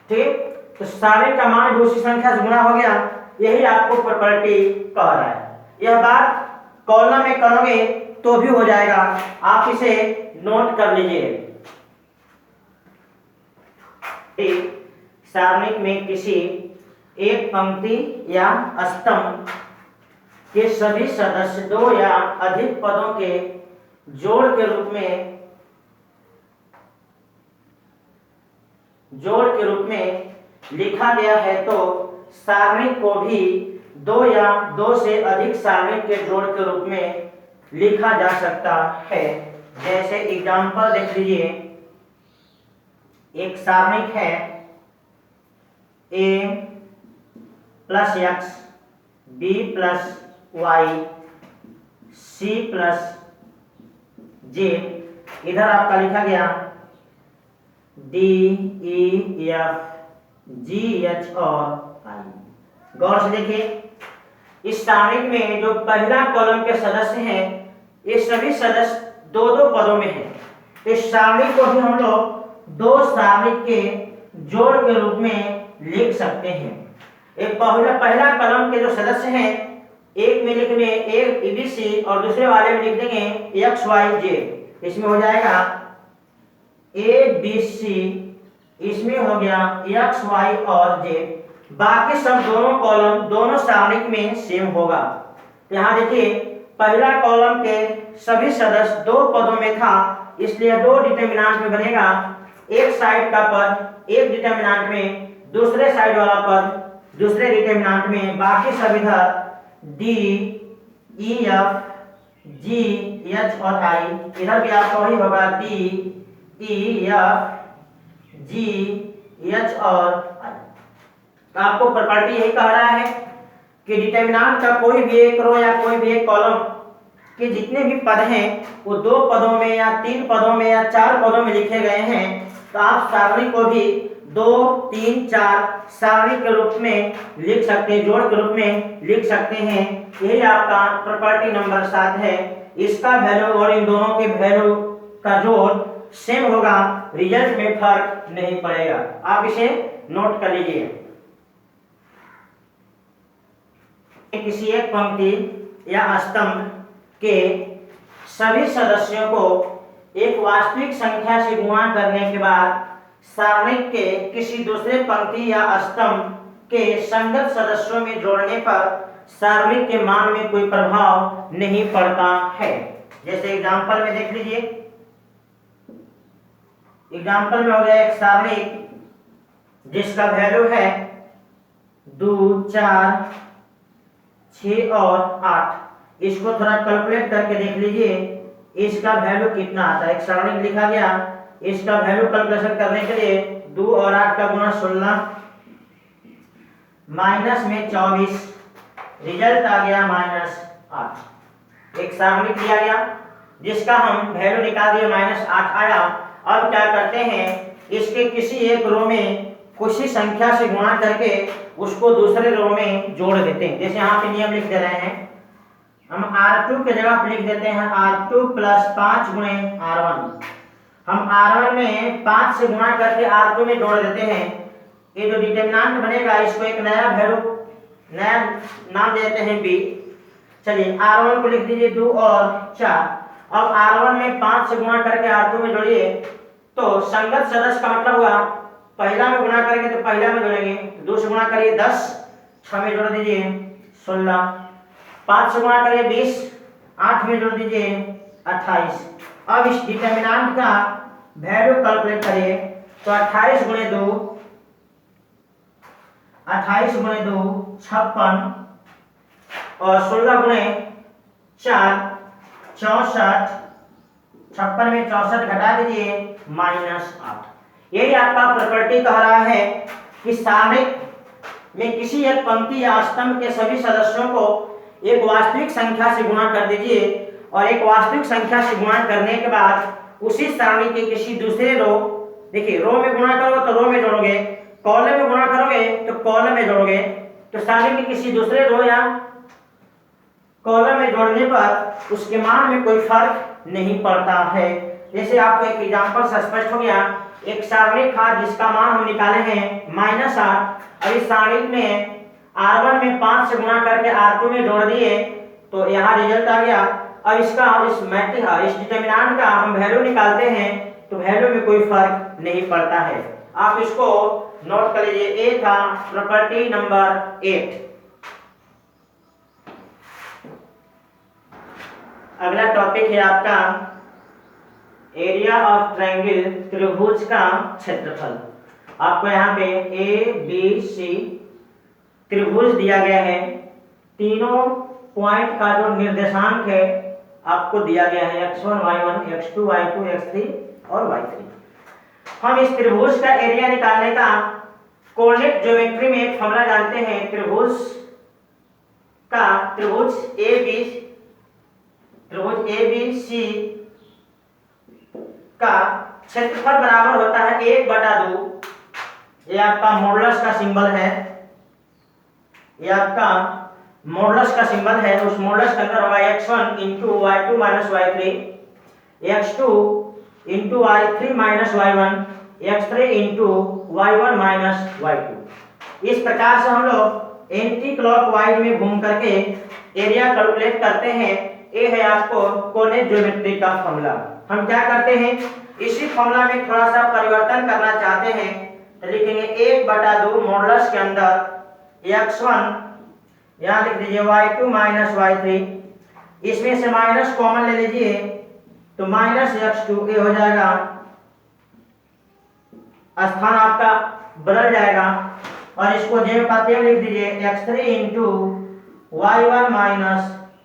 ठीक। तो सारणिक का मान भी उसी संख्या से गुणा हो गया, यही आपको प्रॉपर्टी कह रहा है। यह बात कॉलम में करोगे तो भी हो जाएगा, आप इसे नोट कर लीजिए। सारणिक में किसी एक पंक्ति या स्तंभ के सभी सदस्य 2 या अधिक पदों के जोड़ के रूप में लिखा गया है तो सारणिक को भी 2 या 2 से अधिक सारणिक के जोड़ के रूप में लिखा जा सकता है। जैसे एग्जांपल देख लीजिए, एक सारणिक है a plus x, b plus y, c plus j। इधर आपका लिखा गया d, e, f, g, h और i। गौर से देखिए, इस सारणिक में जो पहला कॉलम के सदस्य हैं ये सभी सदस्य 2-2 पदों में हैं। तो इस सारणिक को भी हम लोग 2 सारणिक के जोड़ के रूप में लिख सकते हैं। एक पहला कॉलम के जो सदस्य हैं, एक में लिखेंगे एक ABC और दूसरे वाले में लिख देंगे x, y, z। इसमें हो जाएगा ABC, इसमें हो गया x, y और z। बाकी सब दोनों कॉलम दोनों सारणिक में सेम होगा। यहाँ देखिए पहला कॉलम के सभी सदस्य 2 पदों में था, इसलिए 2 डिटरमिनेंट में बनेगा। एक साइड का पद एक डिटरमिनेंट में, दूसरे साइड वाला पद दूसरे डिटरमिनेंट में। बाकी सब इधर D, E, F, G, H और I। इधर भी आपका वही होगा D, E, F, G, H और I। तो आपको प्रॉपर्टी यही कह रहा है कि डिटरमिनेंट का कोई भी एक रो या कोई भी एक कॉलम के जितने भी पद हैं वो 2 पदों में या 3 पदों में या 4 पदों में लिखे गए हैं, तो आप सारणी को भी 2, 3, 4 सारणी के रूप में लिख सकते हैं, जोड़ के रूप में लिख सकते हैं। यही आपका प्रॉपर्टी नंबर 7 है। इसका वैल्यू और इन दोनों के वैल्यू का जोड़ सेम होगा, रिजल्ट में फर्क नहीं पड़ेगा। आप इसे नोट कर लीजिए। किसी एक पंक्ति या स्तंभ के सभी सदस्यों को एक वास्तविक संख्या से गुणा करने के बाद सारणिक के किसी दूसरे पंक्ति या स्तंभ के संगत सदस्यों में जोड़ने पर सारणिक के मान में कोई प्रभाव नहीं पड़ता है। जैसे एग्जांपल में देख लीजिए, एग्जांपल में हो गया एक सारणिक जिसका वैल्यू है 2, 4, 6 और 8। इसको थोड़ा कैलकुलेट करके देख लीजिए इसका वैल्यू कितना आता है। एक सारणिक लिखा गया, इसका वैल्यू कैलकुलेशन करने के लिए 2 और 8 का गुणा 16 माइनस में 24, रिजल्ट आ गया -8। एक सारणिक लिया गया जिसका हम वैल्यू निकाल दिए -8 आया। अब क्या करते हैं, इसके किसी एक रो में किसी संख्या से गुणा करके उसको दूसरे रो में जोड़ देते हैं। जैसे यहाँ पे नियम लिख दे रहे हैं, हम R2 के जगह पे लिख देते हैं R2 प्लस 5 गुणे R1। हम R1 में 5 से गुणा करके R2 में जोड़ देते हैं। ये जो डिटरमिनेंट बनेगा इसको एक नया वैल्यू, नया नाम देते हैं b। चलिए R1 को लिख दीजिए 2 और 4। अब R1 में 5 से गुणा करके R2 में जोड़िए तो संगत सदस्य का मतलब हुआ पहला में गुणा करेंगे तो पहला में जोड़ेंगे, 2 से गुणा करिए 10, 6 में जोड़ दीजिए 16, 5 से गुणा करिए 20, 8 में जोड़ दीजिए 28। अब इस डिटरमिनेंट का वैल्यू कैलकुलेट करिए तो 28 गुणे 2 56 और 16 गुणे 4 64, 56 में 64 घटा दीजिए -8। यही आपका प्रॉपर्टी कह रहा है कि सारणिक में किसी एक पंक्ति या स्तंभ के सभी सदस्यों को एक वास्तविक संख्या से गुणा कर दीजिए और एक वास्तविक संख्या से गुणा करने के बाद उसी सारणी के किसी दूसरे रो, देखिए रो में गुणा करोगे तो रो में जोड़ोगे, कॉलम में गुणा करोगे तो कॉलम में जोड़ोगे, तो सारणी के किसी दूसरे रो या कॉलम में जोड़ने पर उसके मान में कोई फर्क नहीं पड़ता है। जैसे आपको एक एग्जांपल से स्पष्ट हो गया, एक सारणिक था जिसका मान हम निकाले हैं -8। अब इस सारणिक में R1 में 5 से गुणा करके R2 में जोड़ दिए तो यहाँ रिजल्ट आ गया। अब इसका इस डिटरमिनेंट का हम वैल्यू निकालते हैं तो वैल्यू में कोई फर्क नहीं पड़ता है। आप इसको नोट कर लीजिए, ए था प्रॉपर्टी नंबर 8। अगला टॉपिक है आपका एरिया ऑफ ट्रायंगल, त्रिभुज का क्षेत्रफल। आपको यहाँ पे ए बी सी त्रिभुज दिया गया है, तीनों पॉइंट का जो निर्देशांक है आपको दिया गया है x1 y1 x2 y2 x3 और y3। हम इस त्रिभुज का एरिया निकालने का कोऑर्डिनेट ज्योमेट्री में एक फॉर्मूला जानते हैं। त्रिभुज ए बी सी का क्षेत्रफल बराबर होता है 1/2। ये आपका मॉडुलस का सिंबल है, ये आपका मॉडुलस का सिंबल है। उस मॉडुलस के अंदर होगा x1 into y2 minus y3, x2 into y3 minus y1, x3 into y1 minus y2। इस प्रकार से हम लोग एंटी क्लॉकवाइज में घूम करके एरिया कैलकुलेट करते हैं। ये है आपको कोऑर्डिनेट ज्योमेट्री का फॉर्मूला। हम क्या करते हैं, इसी फॉर्मूला में थोड़ा सा परिवर्तन करना चाहते हैं तो लिखेंगे 1/2 मॉडुलस के अंदर x1, यहाँ लिख दीजिए y2 माइनस y3, इसमें से माइनस कॉमन ले लीजिए तो -x2, ये हो जाएगा, स्थान आपका बदल जाएगा और इसको जेब का तेल लिख दीजिए x3 into y1 minus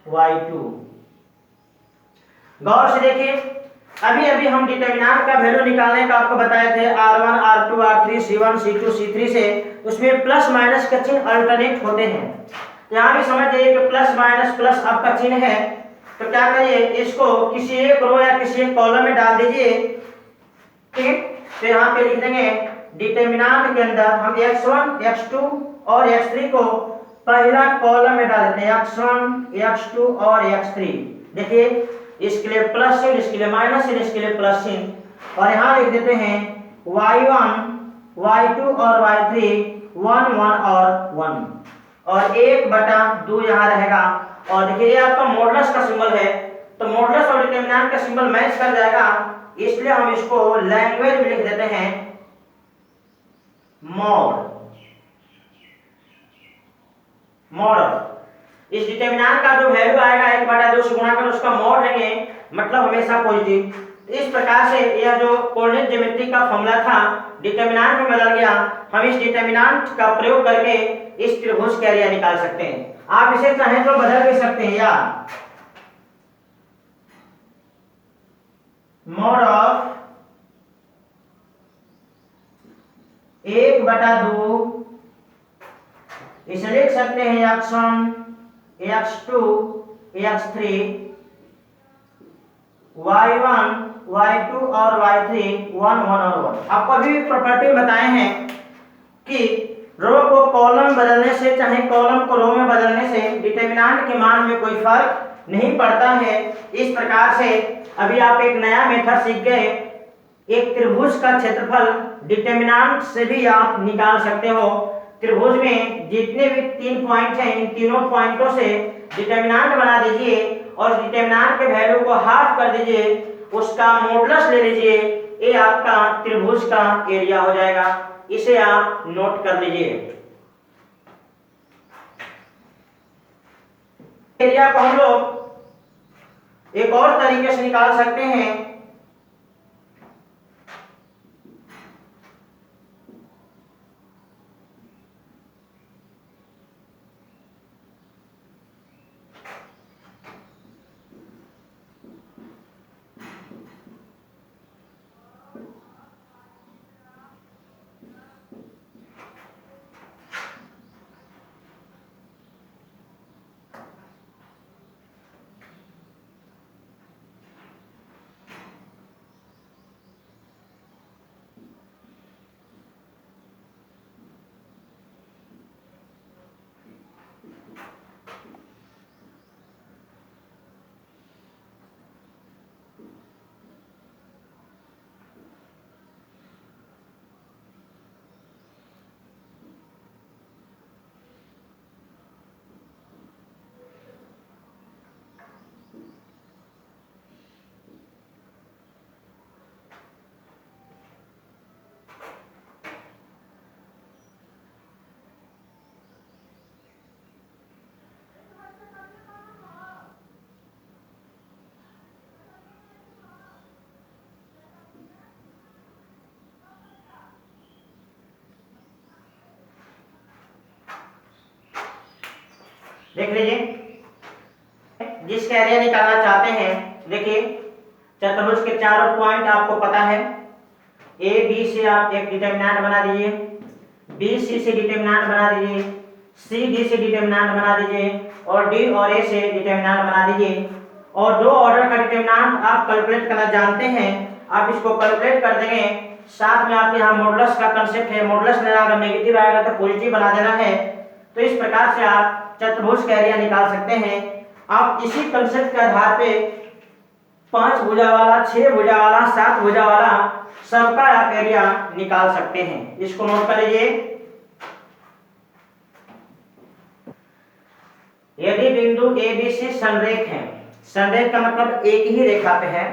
y2। गौर से देखिए, अभी अभी हम डिटरमिनेंट का वैल्यू निकालने का आपको बताए थे R1 R2 R3 C1 C2 C3 से, उसमें प्लस माइनस का चिन्ह अल्टरनेट होते हैं। यहाँ भी समझ जाइए कि प्लस माइनस प्लस आपका चिन्ह है, तो क्या करिए, इसको किसी एक रो या किसी एक कॉलम में डाल दीजिए। ठीक, तो यहाँ पे लिख देंगे डिटरमिनेंट के अंदर हम x1 x2 और x3 को पहला कॉलम में डाल देते हैं, x1 x2 और x3। देखिए इसके लिए प्लस चिन्ह, इसके लिए माइनस चिन्ह, इसके लिए प्लस चिन्ह, और यहाँ लिख देते हैं y1 y2 और y3 1 1 और 1 और 1/2 यहाँ रहेगा। और देखिए ये आपका मॉडुलस का सिंबल है, तो मॉडुलस और डिटरमिनेंट का सिंबल मैच कर जाएगा, इसलिए हम इसको लैंग्वेज में लिख देते हैं मॉड। इस डिटरमिनेंट का जो वैल्यू आएगा 1/2 से गुणा कर उसका मॉड लेंगे, मतलब हमेशा पॉजिटिव। इस प्रकार से यह जो कोऑर्डिनेट ज्योमेट्री का फॉर्मूला था डिटरमिनेंट में बदल गया। हम इस डिटरमिनेंट का प्रयोग करके इस त्रिभुज का एरिया निकाल सकते हैं। आप इसे चाहें तो बदल भी सकते हैं, या मॉड ऑफ 1/2 इसे लिख सकते हैं x1 x2 x3 y1 y2 और y3 1 1 और 1। आपको अभी प्रॉपर्टी बताए हैं कि रो को कॉलम बदलने से चाहे कॉलम को रो में बदलने से डिटरमिनेंट के मान में कोई फर्क नहीं पड़ता है। इस प्रकार से अभी आप एक नया मेथड सीख गए। एक त्रिभुज का क्षेत्रफल डिटरमिनेंट से भी आप निकाल सकते हो। त्रिभुज में जितने भी 3 पॉइंट हैं, इन तीनों पॉइंटों से डिटरमिनेंट बना दीजिए और डिटरमिनेंट के वैल्यू को हाफ कर दीजिए, उसका मॉडुलस ले लीजिए, ये आपका त्रिभुज का एरिया हो जाएगा। इसे आप नोट कर लीजिए। एरिया को हम लोग एक और तरीके से निकाल सकते हैं। देख लीजिए, जिसका एरिया निकालना चाहते हैं, देखिए चतुर्भुज के चारों पॉइंट आपको पता है। ए बी से आप एक डिटरमिनेंट बना दीजिए, बी सी से डिटरमिनेंट बना दीजिए, सी डी से डिटरमिनेंट बना दीजिए और डी और ए से डिटरमिनेंट बना दीजिए। और दो ऑर्डर का डिटरमिनेंट आप कैलकुलेट करना जानते हैं, आप इसको कैलकुलेट कर देंगे। साथ में आपके यहाँ मॉडुलस का कंसेप्ट है, मॉडुलस लेना, अगर नेगेटिव आएगा तो पॉजिटिव बना देना है। तो इस प्रकार से आप चतुर्भुज का एरिया निकाल सकते हैं। आप इसी कंसेप्ट के आधार पे 5 भुजा वाला, 6 भुजा वाला, 7 भुजा वाला सबका आप एरिया निकाल सकते हैं। इसको नोट कर लीजिए। यदि बिंदु ए बी सी संरेख है, संरेख का मतलब एक ही रेखा पे है,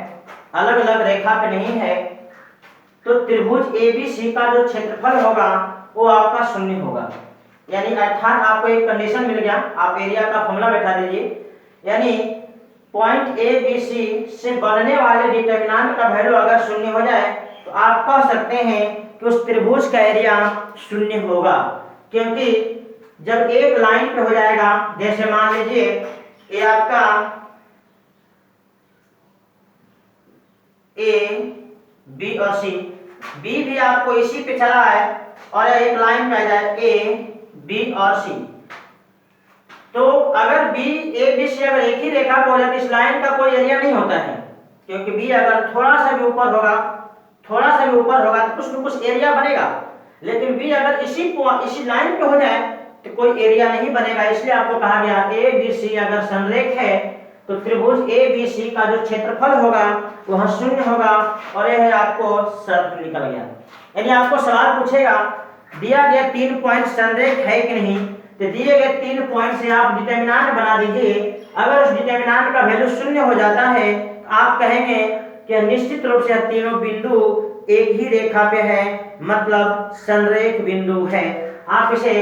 अलग अलग रेखा पे नहीं है, तो त्रिभुज ए बी सी का जो क्षेत्रफल होगा वो आपका 0 होगा। यानी अर्थात आपको एक कंडीशन मिल गया, आप एरिया का फॉर्मूला बैठा दीजिए। यानी पॉइंट ए बी सी से बनने वाले डिटरमिनेंट का वैल्यू अगर 0 हो जाए तो आप कह सकते हैं कि उस त्रिभुज का एरिया 0 होगा। क्योंकि जब एक लाइन पे हो जाएगा, जैसे मान लीजिए ये आपका ए बी और सी, बी भी आपको इसी पे चला है और एक लाइन पे आ जाए ए बी और सी, तो अगर बी ए बी सी अगर एक ही रेखा पे हो जाए तो इस लाइन का कोई एरिया नहीं होता है। क्योंकि बी अगर थोड़ा सा भी ऊपर होगा, थोड़ा सा भी ऊपर होगा तो कुछ न कुछ एरिया बनेगा। लेकिन बी अगर इसी लाइन पे हो जाए तो कोई एरिया नहीं बनेगा। इसलिए आपको कहा गया ए बी सी अगर संरेख है तो त्रिभुज ए बी सी का जो क्षेत्रफल होगा वह 0 होगा। और यह आपको शर्त निकल गया। यानी आपको सवाल पूछेगा दिया गया 3 पॉइंट संरेख है कि नहीं, तो दिए गए 3 पॉइंट से आप डिटरमिनेंट बना दीजिए। अगर उस डिटरमिनेंट का वैल्यू 0 हो जाता है तो आप कहेंगे कि निश्चित रूप से तीनों बिंदु एक ही रेखा पे है, मतलब संरेख बिंदु है। आप इसे